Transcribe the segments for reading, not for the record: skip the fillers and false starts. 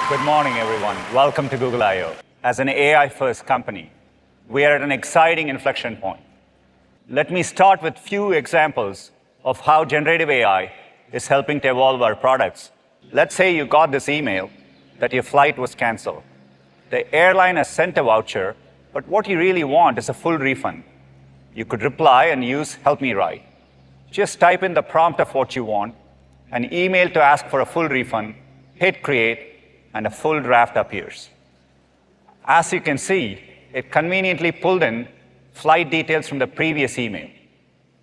Good morning, everyone. Welcome to Google I/O. As an AI-first company, we are at an exciting inflection point. Let me start with few examples of how generative AI is helping to evolve our products. Let's say you got this email that your flight was canceled. The airline has sent a voucher, but what you really want is a full refund. You could reply and use Help Me Write. Just type in the prompt of what you want, an email to ask for a full refund, hit create, and a full draft appears. As you can see, it conveniently pulled in flight details from the previous email.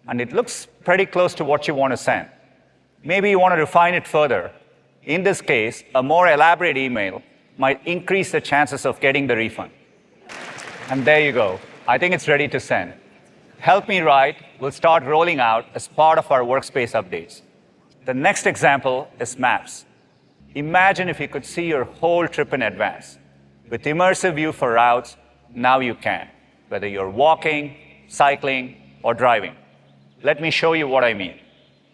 And it looks pretty close to what you want to send. Maybe you want to refine it further. In this case, a more elaborate email might increase the chances of getting the refund. And there you go. I think it's ready to send. Help Me Write will start rolling out as part of our workspace updates. The next example is maps. Imagine if you could see your whole trip in advance. With immersive view for routes, now you can, whether you're walking, cycling, or driving. Let me show you what I mean.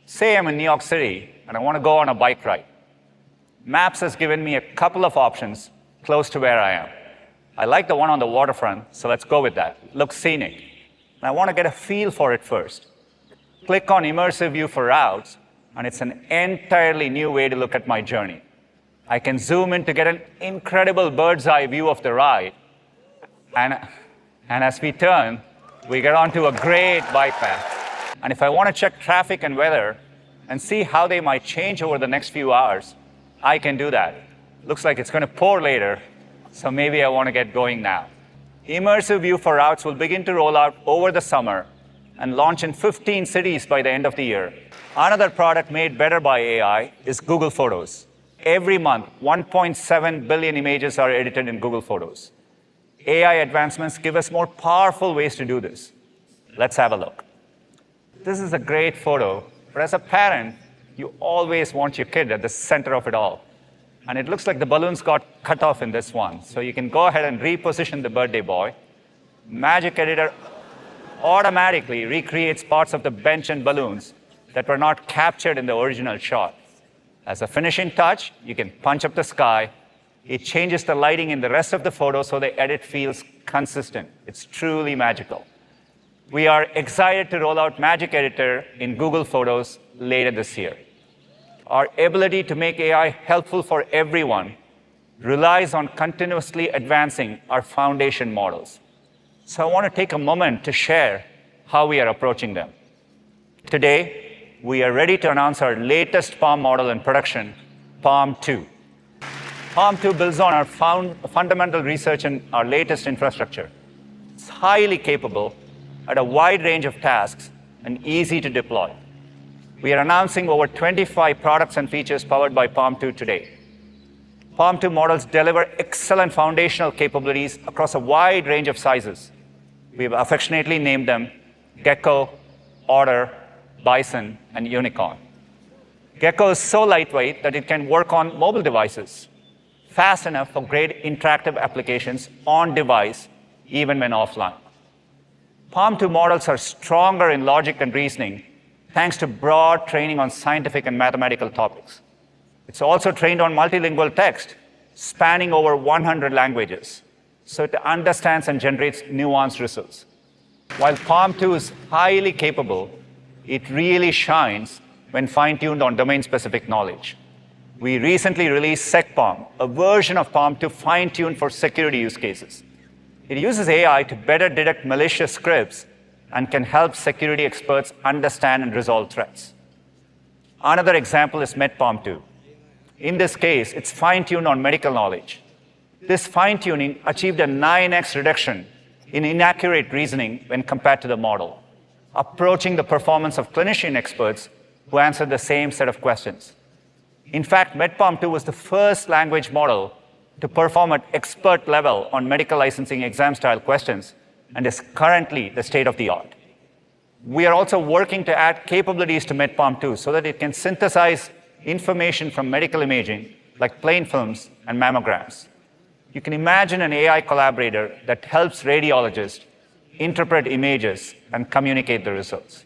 Say I'm in New York City and I want to go on a bike ride. Maps has given me a couple of options close to where I am. I like the one on the waterfront, so let's go with that. Looks scenic. And I want to get a feel for it first. Click on immersive view for routes, and it's an entirely new way to look at my journey. I can zoom in to get an incredible bird's eye view of the ride. And as we turn, we get onto a great bike path. And if I want to check traffic and weather and see how they might change over the next few hours, I can do that. Looks like it's going to pour later, so maybe I want to get going now. Immersive view for routes will begin to roll out over the summer and launch in 15 cities by the end of the year. Another product made better by AI is Google Photos. Every month, 1.7 billion images are edited in Google Photos. AI advancements give us more powerful ways to do this. Let's have a look. This is a great photo, but as a parent, you always want your kid at the center of it all. And it looks like the balloons got cut off in this one. So you can go ahead and reposition the birthday boy. Magic Editor automatically recreates parts of the bench and balloons that were not captured in the original shot. As a finishing touch, you can punch up the sky. It changes the lighting in the rest of the photo so the edit feels consistent. It's truly magical. We are excited to roll out Magic Editor in Google Photos later this year. Our ability to make AI helpful for everyone relies on continuously advancing our foundation models. So I want to take a moment to share how we are approaching them. Today, we are ready to announce our latest PaLM model in production, PaLM 2. PaLM 2 builds on our fundamental research and our latest infrastructure. It's highly capable at a wide range of tasks and easy to deploy. We are announcing over 25 products and features powered by PaLM 2 today. PaLM 2 models deliver excellent foundational capabilities across a wide range of sizes. We have affectionately named them Gecko, Otter, Bison, and Unicorn. Gecko is so lightweight that it can work on mobile devices, fast enough for great interactive applications on device, even when offline. PaLM 2 models are stronger in logic and reasoning, thanks to broad training on scientific and mathematical topics. It's also trained on multilingual text, spanning over 100 languages, so it understands and generates nuanced results. While PaLM 2 is highly capable, it really shines when fine-tuned on domain-specific knowledge. We recently released SecPaLM, a version of PaLM 2 fine-tuned for security use cases. It uses AI to better detect malicious scripts and can help security experts understand and resolve threats. Another example is MedPaLM 2. In this case, it's fine-tuned on medical knowledge. This fine-tuning achieved a 9x reduction in inaccurate reasoning when compared to the model, approaching the performance of clinician experts who answered the same set of questions. In fact, MedPaLM 2 was the first language model to perform at expert level on medical licensing exam-style questions and is currently the state of the art. We are also working to add capabilities to MedPaLM 2 so that it can synthesize information from medical imaging, like plain films and mammograms. You can imagine an AI collaborator that helps radiologists interpret images and communicate the results.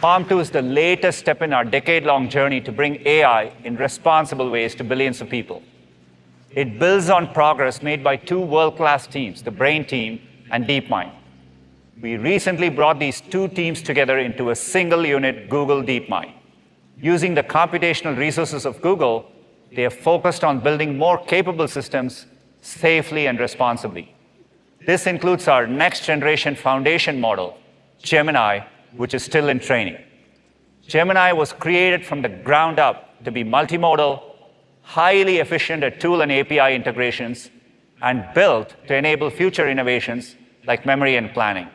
PaLM 2 is the latest step in our decade-long journey to bring AI in responsible ways to billions of people. It builds on progress made by two world-class teams, the Brain team and DeepMind. We recently brought these two teams together into a single unit, Google DeepMind. Using the computational resources of Google, they are focused on building more capable systems safely and responsibly. This includes our next-generation foundation model, Gemini, which is still in training. Gemini was created from the ground up to be multimodal, highly efficient at tool and API integrations, and built to enable future innovations like memory and planning.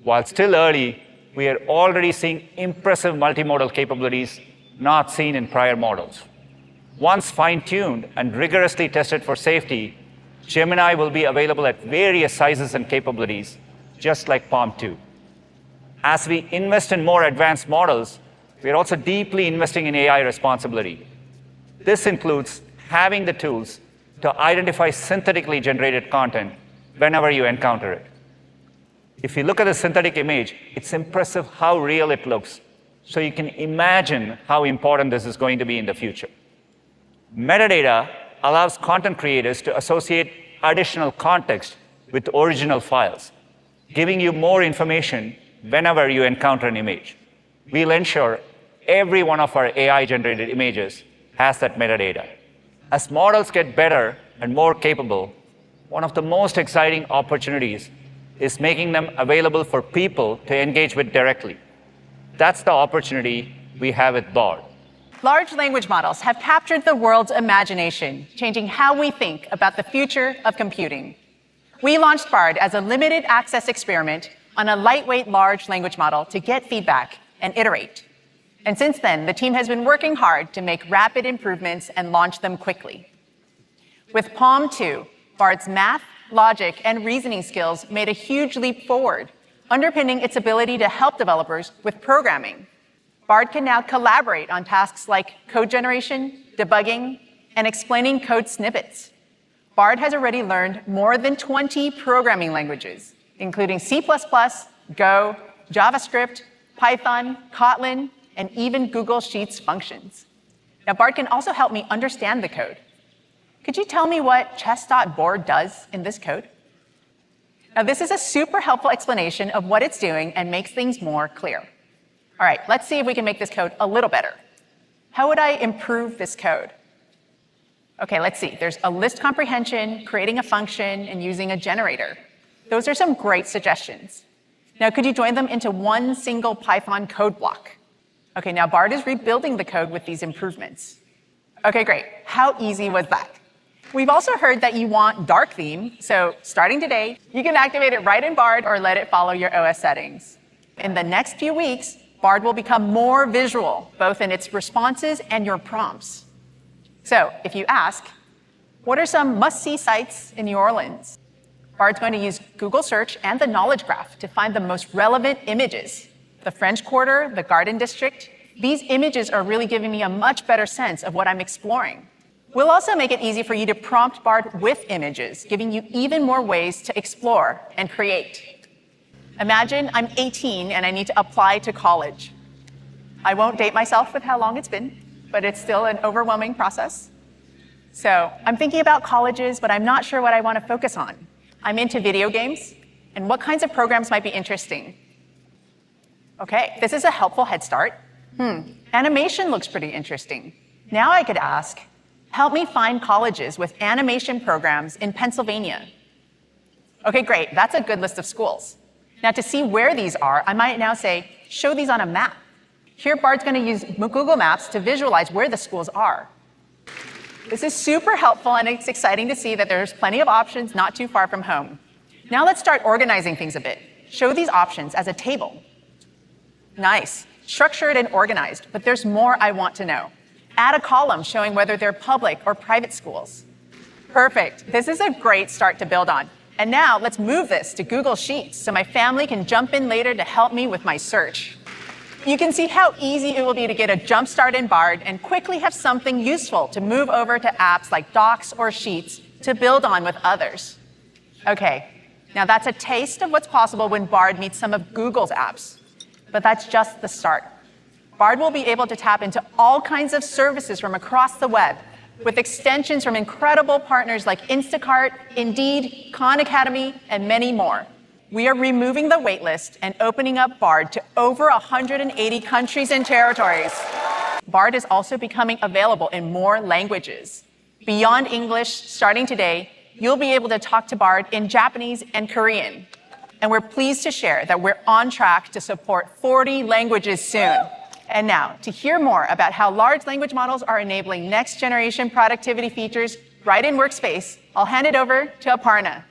While still early, we are already seeing impressive multimodal capabilities not seen in prior models. Once fine-tuned and rigorously tested for safety, Gemini will be available at various sizes and capabilities, just like PaLM 2. As we invest in more advanced models, we are also deeply investing in AI responsibility. This includes having the tools to identify synthetically generated content whenever you encounter it. If you look at a synthetic image, it's impressive how real it looks, so you can imagine how important this is going to be in the future. Metadata allows content creators to associate additional context with original files, giving you more information whenever you encounter an image. We'll ensure every one of our AI-generated images has that metadata. As models get better and more capable, one of the most exciting opportunities is making them available for people to engage with directly. That's the opportunity we have with Bard. Large language models have captured the world's imagination, changing how we think about the future of computing. We launched Bard as a limited access experiment on a lightweight large language model to get feedback and iterate. And since then, the team has been working hard to make rapid improvements and launch them quickly. With PaLM 2, Bard's math, logic, and reasoning skills made a huge leap forward, underpinning its ability to help developers with programming. Bard can now collaborate on tasks like code generation, debugging, and explaining code snippets. Bard has already learned more than 20 programming languages, including C++, Go, JavaScript, Python, Kotlin, and even Google Sheets functions. Now, Bard can also help me understand the code. Could you tell me what chess.board does in this code? Now, this is a super helpful explanation of what it's doing and makes things more clear. All right, let's see if we can make this code a little better. How would I improve this code? OK, let's see. There's a list comprehension, creating a function, and using a generator. Those are some great suggestions. Now, could you join them into one single Python code block? OK, now Bard is rebuilding the code with these improvements. OK, great. How easy was that? We've also heard that you want dark theme, so starting today, you can activate it right in Bard or let it follow your OS settings. In the next few weeks, Bard will become more visual, both in its responses and your prompts. So if you ask, what are some must-see sites in New Orleans? Bard's going to use Google Search and the Knowledge Graph to find the most relevant images. The French Quarter, the Garden District, these images are really giving me a much better sense of what I'm exploring. We'll also make it easy for you to prompt Bard with images, giving you even more ways to explore and create. Imagine I'm 18 and I need to apply to college. I won't date myself with how long it's been, but it's still an overwhelming process. So I'm thinking about colleges, but I'm not sure what I want to focus on. I'm into video games, and what kinds of programs might be interesting? OK, this is a helpful head start. Animation looks pretty interesting. Now I could ask, help me find colleges with animation programs in Pennsylvania. OK, great. That's a good list of schools. Now, to see where these are, I might now say, show these on a map. Here, Bard's going to use Google Maps to visualize where the schools are. This is super helpful, and it's exciting to see that there's plenty of options not too far from home. Now let's start organizing things a bit. Show these options as a table. Nice. Structured and organized, but there's more I want to know. Add a column showing whether they're public or private schools. Perfect. This is a great start to build on. And now let's move this to Google Sheets so my family can jump in later to help me with my search. You can see how easy it will be to get a jump start in Bard and quickly have something useful to move over to apps like Docs or Sheets to build on with others. OK, now that's a taste of what's possible when Bard meets some of Google's apps. But that's just the start. Bard will be able to tap into all kinds of services from across the web, with extensions from incredible partners like Instacart, Indeed, Khan Academy, and many more. We are removing the waitlist and opening up Bard to over 180 countries and territories. Bard is also becoming available in more languages. Beyond English, starting today, you'll be able to talk to Bard in Japanese and Korean. And we're pleased to share that we're on track to support 40 languages soon. And now, to hear more about how large language models are enabling next-generation productivity features right in Workspace, I'll hand it over to Aparna.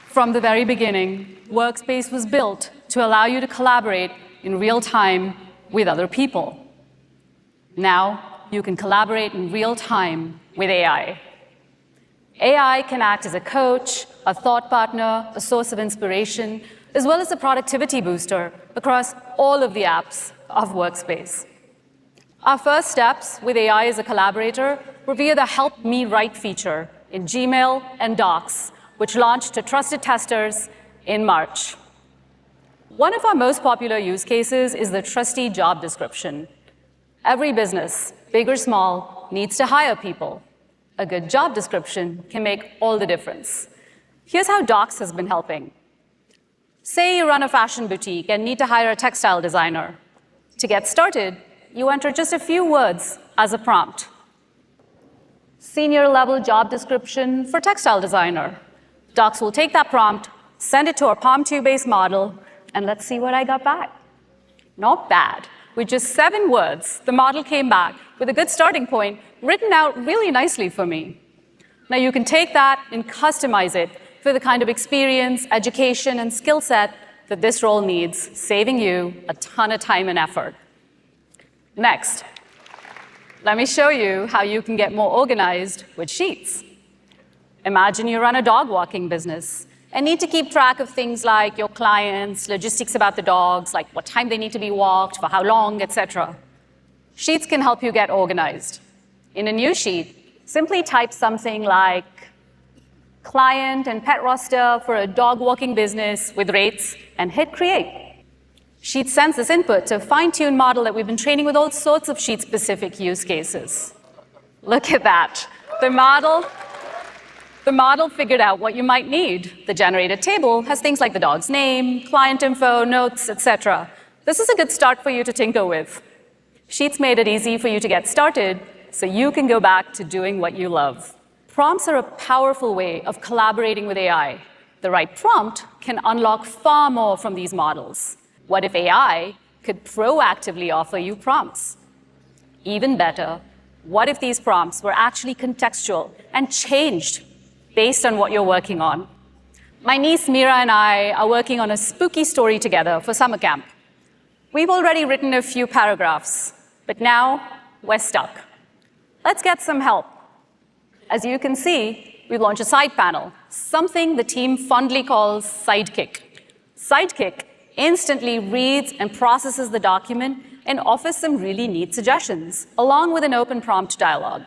From the very beginning, Workspace was built to allow you to collaborate in real time with other people. Now, you can collaborate in real time with AI. AI can act as a coach, a thought partner, a source of inspiration, as well as a productivity booster across all of the apps of Workspace. Our first steps with AI as a collaborator were via the Help Me Write feature in Gmail and Docs, which launched to trusted testers in March. One of our most popular use cases is the trusty job description. Every business, big or small, needs to hire people. A good job description can make all the difference. Here's how Docs has been helping. Say you run a fashion boutique and need to hire a textile designer. To get started, you enter just a few words as a prompt. Senior level job description for textile designer. Docs will take that prompt, send it to our PaLM 2-based model, and let's see what I got back. Not bad. With just 7 words, the model came back with a good starting point, written out really nicely for me. Now you can take that and customize it for the kind of experience, education, and skill set that this role needs, saving you a ton of time and effort. Next, let me show you how you can get more organized with Sheets. Imagine you run a dog walking business and need to keep track of things like your clients, logistics about the dogs, like what time they need to be walked, for how long, etc. Sheets can help you get organized. In a new sheet, simply type something like client and pet roster for a dog walking business with rates and hit create. Sheets sends this input to a fine-tuned model that we've been training with all sorts of Sheet-specific use cases. Look at that. The model figured out what you might need. The generated table has things like the dog's name, client info, notes, etc. This is a good start for you to tinker with. Sheets made it easy for you to get started, so you can go back to doing what you love. Prompts are a powerful way of collaborating with AI. The right prompt can unlock far more from these models. What if AI could proactively offer you prompts? Even better, what if these prompts were actually contextual and changed based on what you're working on? My niece Mira and I are working on a spooky story together for summer camp. We've already written a few paragraphs, but now we're stuck. Let's get some help. As you can see, we launched a side panel, something the team fondly calls Sidekick. Sidekick instantly reads and processes the document and offers some really neat suggestions, along with an open prompt dialogue.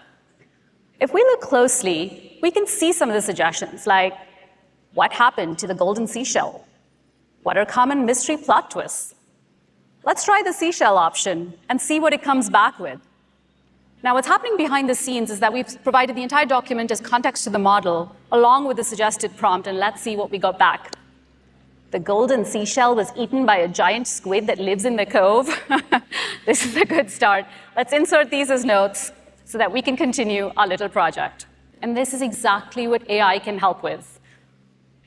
If we look closely, we can see some of the suggestions, like what happened to the golden seashell? What are common mystery plot twists? Let's try the seashell option and see what it comes back with. Now, what's happening behind the scenes is that we've provided the entire document as context to the model, along with the suggested prompt, and let's see what we got back. The golden seashell was eaten by a giant squid that lives in the cove. This is a good start. Let's insert these as notes so that we can continue our little project. And this is exactly what AI can help with.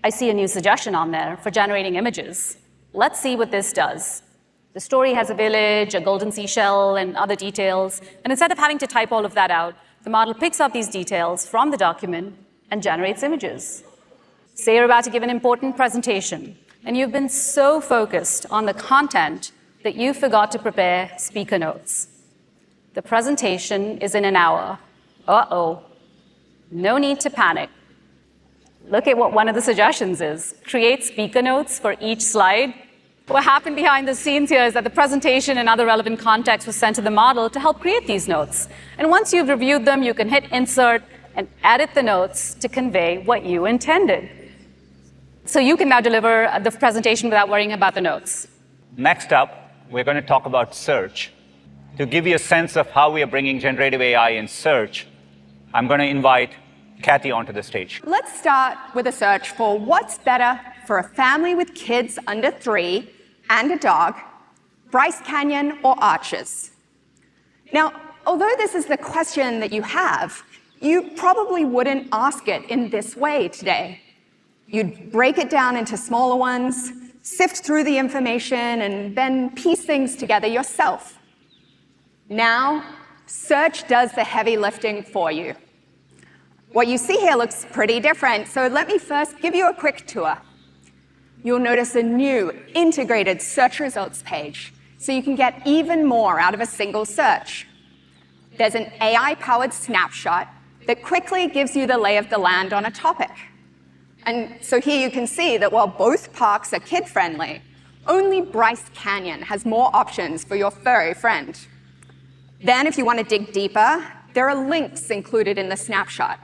I see a new suggestion on there for generating images. Let's see what this does. The story has a village, a golden seashell, and other details. And instead of having to type all of that out, the model picks up these details from the document and generates images. Say you're about to give an important presentation, and you've been so focused on the content that you forgot to prepare speaker notes. The presentation is in an hour. Uh-oh. No need to panic. Look at what one of the suggestions is. Create speaker notes for each slide. What happened behind the scenes here is that the presentation and other relevant context was sent to the model to help create these notes. And once you've reviewed them, you can hit Insert and edit the notes to convey what you intended. So you can now deliver the presentation without worrying about the notes. Next up, we're going to talk about search. To give you a sense of how we are bringing generative AI in search, I'm going to invite Kathy onto the stage. Let's start with a search for what's better for a family with kids under 3 and a dog, Bryce Canyon or Arches. Now, although this is the question that you have, you probably wouldn't ask it in this way today. You'd break it down into smaller ones, sift through the information, and then piece things together yourself. Now, search does the heavy lifting for you. What you see here looks pretty different, so let me first give you a quick tour. You'll notice a new integrated search results page, so you can get even more out of a single search. There's an AI-powered snapshot that quickly gives you the lay of the land on a topic. And so here you can see that while both parks are kid-friendly, only Bryce Canyon has more options for your furry friend. Then, if you want to dig deeper, there are links included in the snapshot.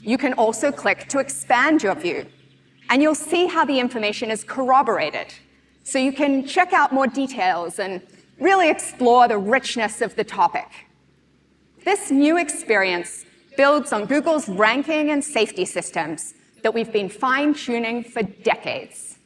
You can also click to expand your view, and you'll see how the information is corroborated. So you can check out more details and really explore the richness of the topic. This new experience builds on Google's ranking and safety systems that we've been fine-tuning for decades.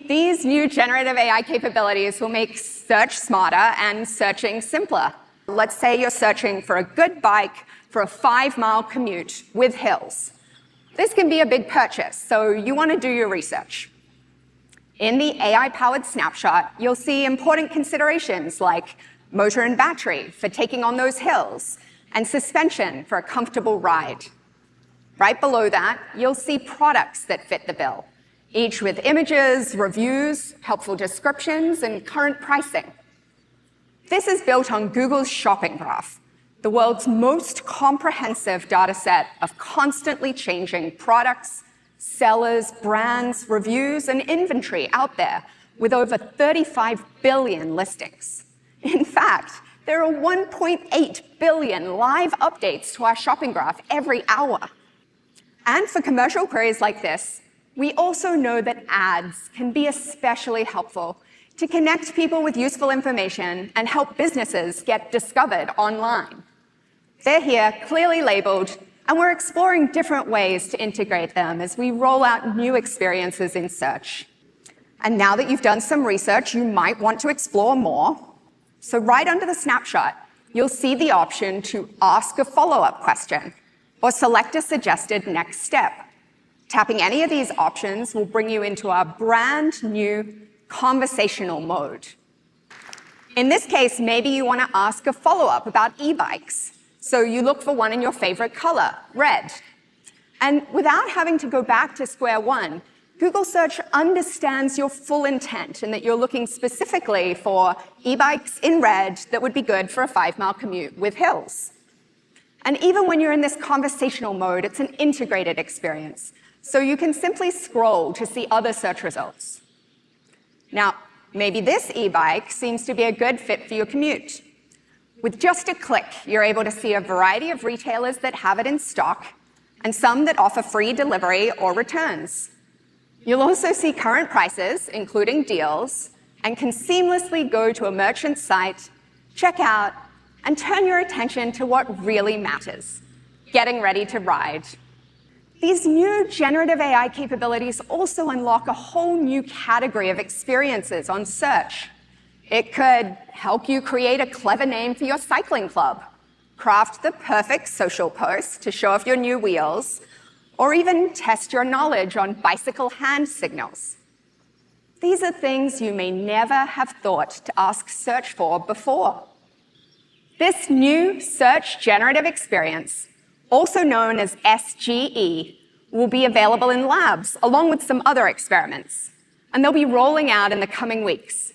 These new generative AI capabilities will make search smarter and searching simpler. Let's say you're searching for a good bike for a 5-mile commute with hills. This can be a big purchase, so you want to do your research. In the AI-powered snapshot, you'll see important considerations like motor and battery for taking on those hills, and suspension for a comfortable ride. Right below that, you'll see products that fit the bill, each with images, reviews, helpful descriptions, and current pricing. This is built on Google's shopping graph, the world's most comprehensive data set of constantly changing products, sellers, brands, reviews, and inventory out there, with over 35 billion listings. In fact, there are 1.8 billion live updates to our shopping graph every hour. And for commercial queries like this, we also know that ads can be especially helpful to connect people with useful information and help businesses get discovered online. They're here, clearly labeled, and we're exploring different ways to integrate them as we roll out new experiences in search. And now that you've done some research, you might want to explore more. So right under the snapshot, you'll see the option to ask a follow-up question or select a suggested next step. Tapping any of these options will bring you into our brand new conversational mode. In this case, maybe you want to ask a follow-up about e-bikes. So you look for one in your favorite color, red. And without having to go back to square one, Google Search understands your full intent and that you're looking specifically for e-bikes in red that would be good for a 5-mile commute with hills. And even when you're in this conversational mode, it's an integrated experience. So you can simply scroll to see other search results. Now, maybe this e-bike seems to be a good fit for your commute. With just a click, you're able to see a variety of retailers that have it in stock and some that offer free delivery or returns. You'll also see current prices, including deals, and can seamlessly go to a merchant site, check out, and turn your attention to what really matters, getting ready to ride. These new generative AI capabilities also unlock a whole new category of experiences on search. It could help you create a clever name for your cycling club, craft the perfect social post to show off your new wheels, or even test your knowledge on bicycle hand signals. These are things you may never have thought to ask search for before. This new search generative experience, also known as SGE, will be available in labs along with some other experiments, and they'll be rolling out in the coming weeks.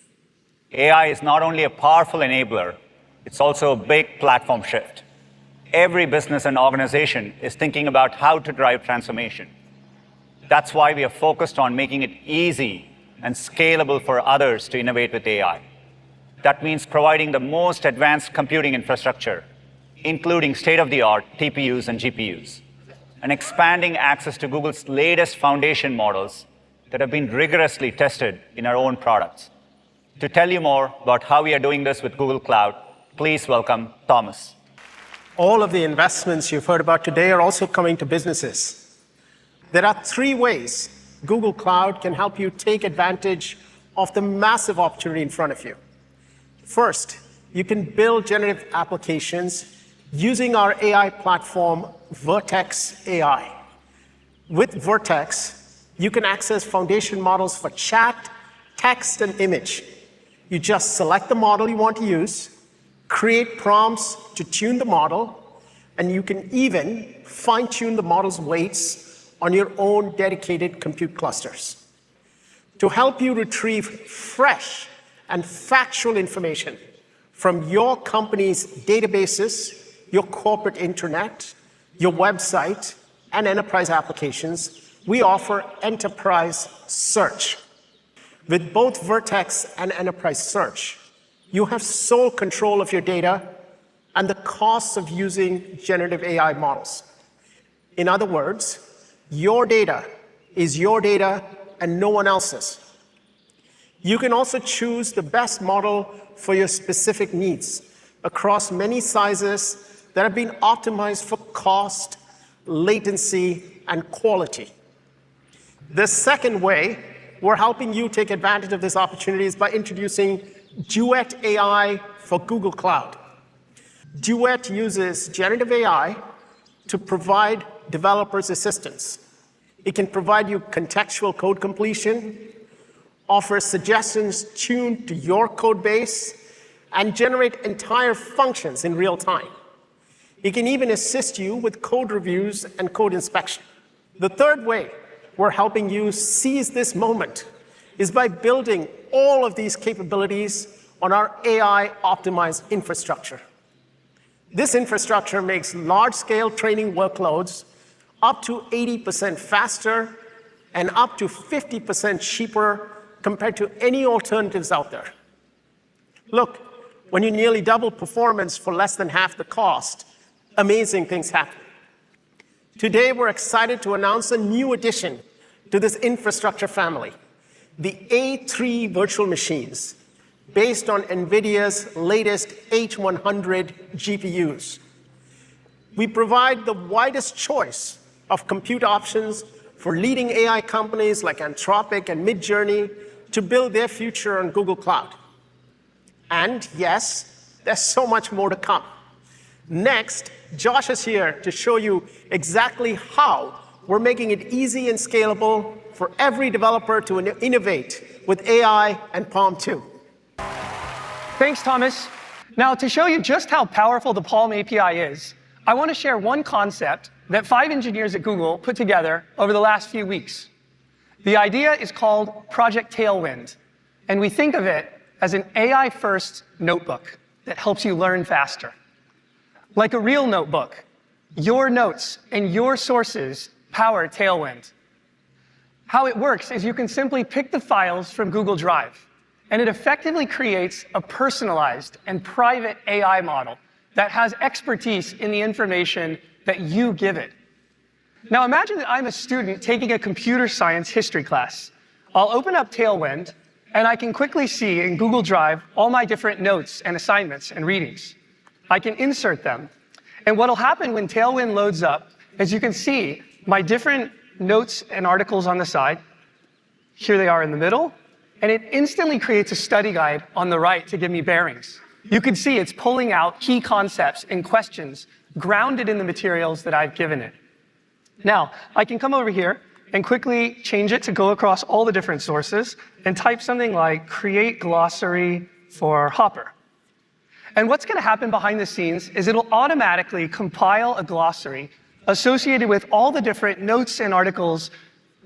AI is not only a powerful enabler, it's also a big platform shift. Every business and organization is thinking about how to drive transformation. That's why we are focused on making it easy and scalable for others to innovate with AI. That means providing the most advanced computing infrastructure, including state-of-the-art TPUs and GPUs, and expanding access to Google's latest foundation models that have been rigorously tested in our own products. To tell you more about how we are doing this with Google Cloud, please welcome Thomas. All of the investments you've heard about today are also coming to businesses. There are 3 ways Google Cloud can help you take advantage of the massive opportunity in front of you. First, you can build generative applications using our AI platform, Vertex AI. With Vertex, you can access foundation models for chat, text, and image. You just select the model you want to use, create prompts to tune the model, and you can even fine-tune the model's weights on your own dedicated compute clusters. To help you retrieve fresh and factual information from your company's databases, your corporate internet, your website, and enterprise applications, we offer enterprise search. With both Vertex and enterprise search, you have sole control of your data and the costs of using generative AI models. In other words, your data is your data and no one else's. You can also choose the best model for your specific needs across many sizes that have been optimized for cost, latency, and quality. The second way we're helping you take advantage of this opportunity is by introducing Duet AI for Google Cloud. Duet uses generative AI to provide developers assistance. It can provide you contextual code completion, offer suggestions tuned to your code base, and generate entire functions in real time. It can even assist you with code reviews and code inspection. The third way we're helping you seize this moment is by building all of these capabilities on our AI-optimized infrastructure. This infrastructure makes large-scale training workloads up to 80% faster and up to 50% cheaper compared to any alternatives out there. Look, when you nearly double performance for less than half the cost, amazing things happen. Today, we're excited to announce a new addition to this infrastructure family, the A3 virtual machines, based on NVIDIA's latest H100 GPUs. We provide the widest choice of compute options for leading AI companies like Anthropic and Midjourney to build their future on Google Cloud. And yes, there's so much more to come. Next, Josh is here to show you exactly how we're making it easy and scalable for every developer to innovate with AI and Palm 2. Thanks, Thomas. Now, to show you just how powerful the Palm API is, I want to share one concept that 5 engineers at Google put together over the last few weeks. The idea is called Project Tailwind, and we think of it as an AI-first notebook that helps you learn faster. Like a real notebook, your notes and your sources power Tailwind. How it works is you can simply pick the files from Google Drive, and it effectively creates a personalized and private AI model that has expertise in the information that you give it. Now imagine that I'm a student taking a computer science history class. I'll open up Tailwind, and I can quickly see in Google Drive all my different notes and assignments and readings. I can insert them. And what'll happen when Tailwind loads up is you can see my different notes and articles on the side. Here they are in the middle. And it instantly creates a study guide on the right to give me bearings. You can see it's pulling out key concepts and questions grounded in the materials that I've given it. Now, I can come over here and quickly change it to go across all the different sources and type something like create glossary for Hopper. And what's going to happen behind the scenes is it'll automatically compile a glossary associated with all the different notes and articles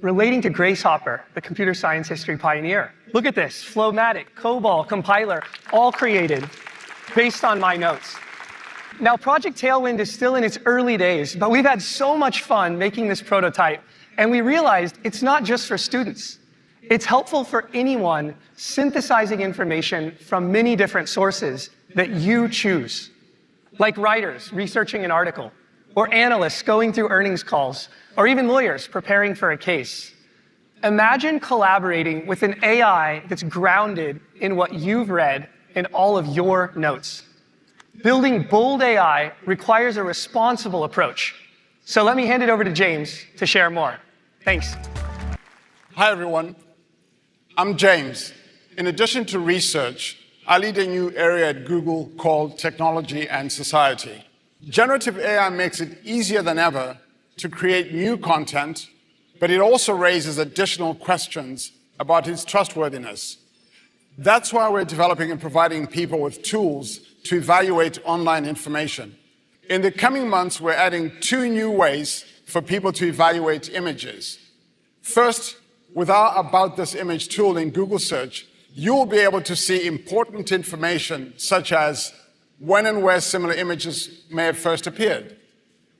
relating to Grace Hopper, the computer science history pioneer. Look at this, Flowmatic, COBOL, compiler, all created based on my notes. Now, Project Tailwind is still in its early days, but we've had so much fun making this prototype, and we realized it's not just for students. It's helpful for anyone synthesizing information from many different sources that you choose, like writers researching an article, or analysts going through earnings calls, or even lawyers preparing for a case. Imagine collaborating with an AI that's grounded in what you've read in all of your notes. Building bold AI requires a responsible approach. So let me hand it over to James to share more. Thanks. Hi, everyone. I'm James. In addition to research, I lead a new area at Google called Technology and Society. Generative AI makes it easier than ever to create new content, but it also raises additional questions about its trustworthiness. That's why we're developing and providing people with tools to evaluate online information. In the coming months, we're adding 2 new ways for people to evaluate images. First, with our About This Image tool in Google Search, you'll be able to see important information such as when and where similar images may have first appeared,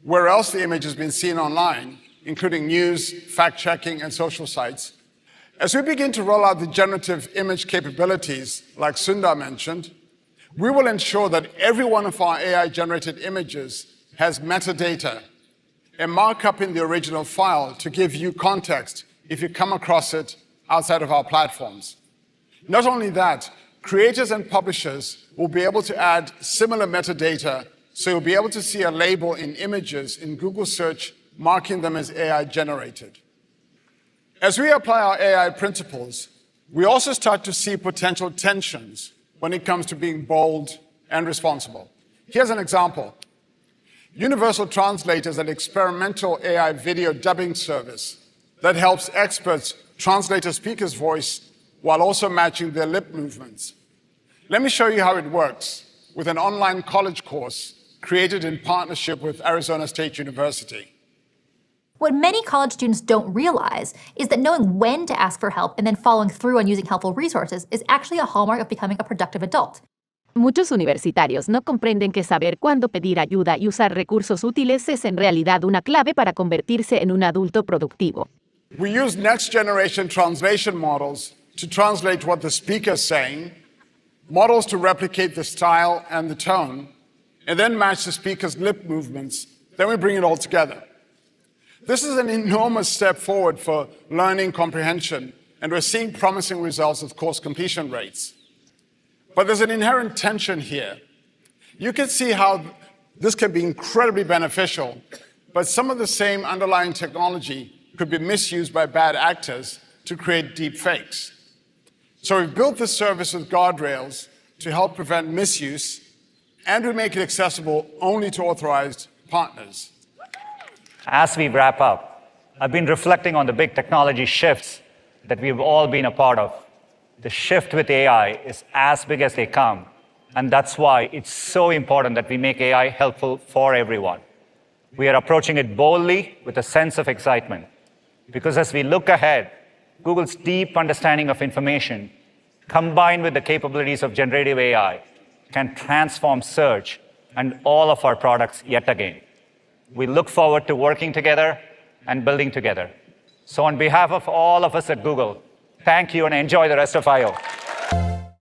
where else the image has been seen online, including news, fact-checking, and social sites. As we begin to roll out the generative image capabilities, like Sundar mentioned, we will ensure that every one of our AI-generated images has metadata, a markup in the original file to give you context if you come across it outside of our platforms. Not only that, creators and publishers will be able to add similar metadata, so you'll be able to see a label in images in Google Search marking them as AI-generated. As we apply our AI principles, we also start to see potential tensions when it comes to being bold and responsible. Here's an example. Universal Translate is an experimental AI video dubbing service that helps experts translate a speaker's voice while also matching their lip movements. Let me show you how it works with an online college course created in partnership with Arizona State University. What many college students don't realize is that knowing when to ask for help and then following through on using helpful resources is actually a hallmark of becoming a productive adult. Muchos universitarios no comprenden que saber cuándo pedir ayuda y usar recursos útiles es en realidad una clave para convertirse en un adulto productivo. We use next-generation translation models to translate what the speaker is saying, models to replicate the style and the tone, and then match the speaker's lip movements. Then we bring it all together. This is an enormous step forward for learning comprehension, and we're seeing promising results with course completion rates. But there's an inherent tension here. You can see how this can be incredibly beneficial, but some of the same underlying technology could be misused by bad actors to create deep fakes. So we've built this service with guardrails to help prevent misuse, and we make it accessible only to authorized partners. As we wrap up, I've been reflecting on the big technology shifts that we've all been a part of. The shift with AI is as big as they come, and that's why it's so important that we make AI helpful for everyone. We are approaching it boldly with a sense of excitement, because as we look ahead, Google's deep understanding of information, combined with the capabilities of generative AI, can transform search and all of our products yet again. We look forward to working together and building together. So on behalf of all of us at Google, thank you and enjoy the rest of I/O.